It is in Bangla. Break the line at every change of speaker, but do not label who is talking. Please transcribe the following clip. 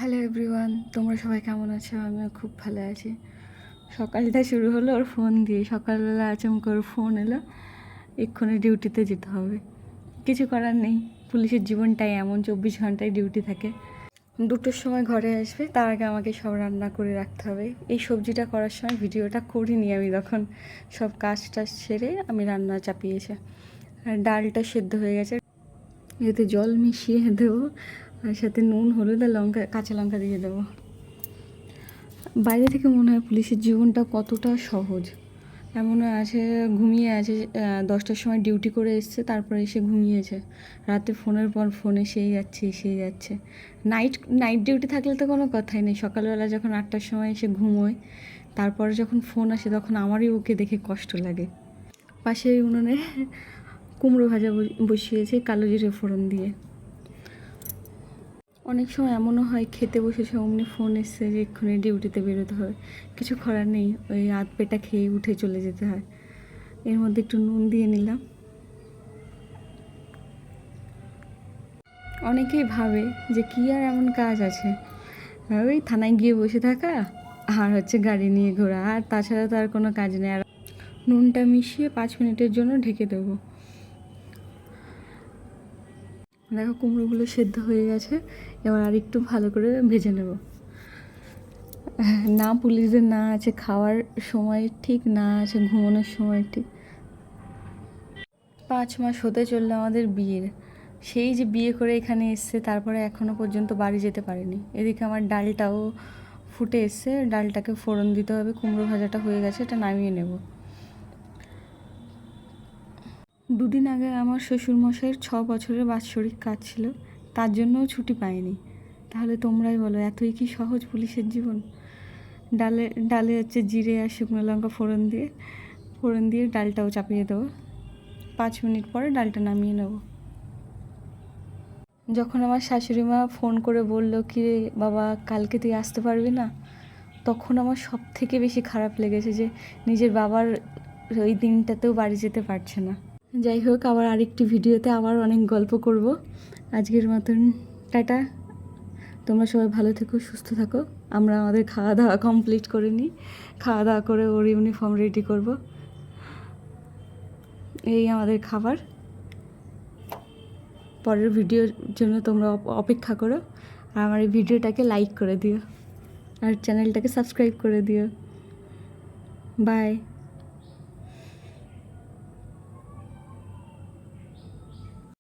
হ্যালো এভরিওয়ান, তোমরা সবাই কেমন আছো? আমিও খুব ভালো আছি। সকালটা শুরু হলো ওর ফোন দিয়ে। সকালবেলা আচমকা ওর ফোন এলো, এক্ষুনি ডিউটিতে যেতে হবে। কিছু করার নেই, পুলিশের জীবনটাই এমন, 24 ঘন্টায় ডিউটি থাকে। 2টোর সময় ঘরে আসবে, তার আগে আমাকে সব রান্না করে রাখতে হবে। এই সবজিটা করার সময় ভিডিওটা করিনি আমি, তখন সব কাজ টাজ সেরে আমি রান্না চাপিয়েছি। আর ডালটা সেদ্ধ হয়ে গেছে, এতে জল মিশিয়ে দেবো, আর সাথে নুন, হলুদ আর লঙ্কা, কাঁচা লঙ্কা দিয়ে দেবো। বাইরে থেকে মনে হয় পুলিশের জীবনটা কতটা সহজ। এমন আছে ঘুমিয়ে আছে, 10টার সময় ডিউটি করে এসছে, তারপরে এসে ঘুমিয়েছে। রাতে ফোনের পর ফোনে সেই যাচ্ছে। নাইট ডিউটি থাকলে তো কোনো কথাই নেই। সকালবেলা যখন 8টার সময় এসে ঘুমোয়, তারপরে যখন ফোন আসে তখন আমারই ওকে দেখে কষ্ট লাগে। পাশে উনুনে কুমড়ো ভাজা বসিয়েছে কালো জিরে ফোড়ন দিয়ে। অনেক সময় এমনও হয় খেতে বসেছে, অমনি ফোন এসছে যে এক্ষুনি ডিউটিতে বেরোতে হবে। কিছু করার নেই, ওই আধ পেটা খেয়ে উঠে চলে যেতে হয়। এর মধ্যে একটু নুন দিয়ে নিলাম। অনেকেই ভাবে যে কী আর এমন কাজ আছে, ওই থানায় গিয়ে বসে থাকা আর গাড়ি নিয়ে ঘোরা, আর তাছাড়া তো আর কোনো কাজ নেই। আর নুনটা মিশিয়ে 5 মিনিটের জন্য ঢেকে দেবো। দেখো কুমড়োগুলো সেদ্ধ হয়ে গেছে, এবার আর একটু ভালো করে ভেজে নেব। না পুলিশদের না আছে খাওয়ার সময় ঠিক, না আছে ঘুমানোর সময় ঠিক। 5 মাস হতে চললো আমাদের বিয়ের। সেই যে বিয়ে করে এখানে এসছে, তারপরে এখনও পর্যন্ত বাড়ি যেতে পারেনি। এদিকে আমার ডালটাও ফুটে এসছে, ডালটাকে ফোড়ন দিতে হবে। কুমড়ো ভাজাটা হয়ে গেছে, এটা নামিয়ে নেব। 2 দিন আগে আমার শ্বশুরমশাইয়ের 6 বছরের বাৎসরিক কাজ ছিল, তার জন্যও ছুটি পাইনি। তাহলে তোমরাই বলো, এতই কি সহজ পুলিশের জীবন? ডালে জিরে আর শুকনো লঙ্কা ফোড়ন দিয়ে ডালটাও চাপিয়ে দেবো। 5 মিনিট পরে ডালটা নামিয়ে নেব। যখন আমার শাশুড়ি মা ফোন করে বলল, কি রে বাবা, কালকে তুই আসতে পারবি না, তখন আমার সব থেকে বেশি খারাপ লেগেছে যে নিজের বাবার ওই দিনটাতেও বাড়ি যেতে পারছে না। যাই হোক, আবার আরেকটি ভিডিওতে আবার অনেক গল্প করব। আজকের মতন টাটা। তোমরা সবাই ভালো থেকো, সুস্থ থাকো। আমরা আমাদের খাওয়া দাওয়া কমপ্লিট করে নিই। খাওয়া দাওয়া করে ওর ইউনিফর্ম রেডি করব। এই আমাদের খাবার। পরের ভিডিওর জন্য তোমরা অপেক্ষা করো, আর আমার এই ভিডিওটাকে লাইক করে দিও, আর চ্যানেলটাকে সাবস্ক্রাইব করে দিও। বাই।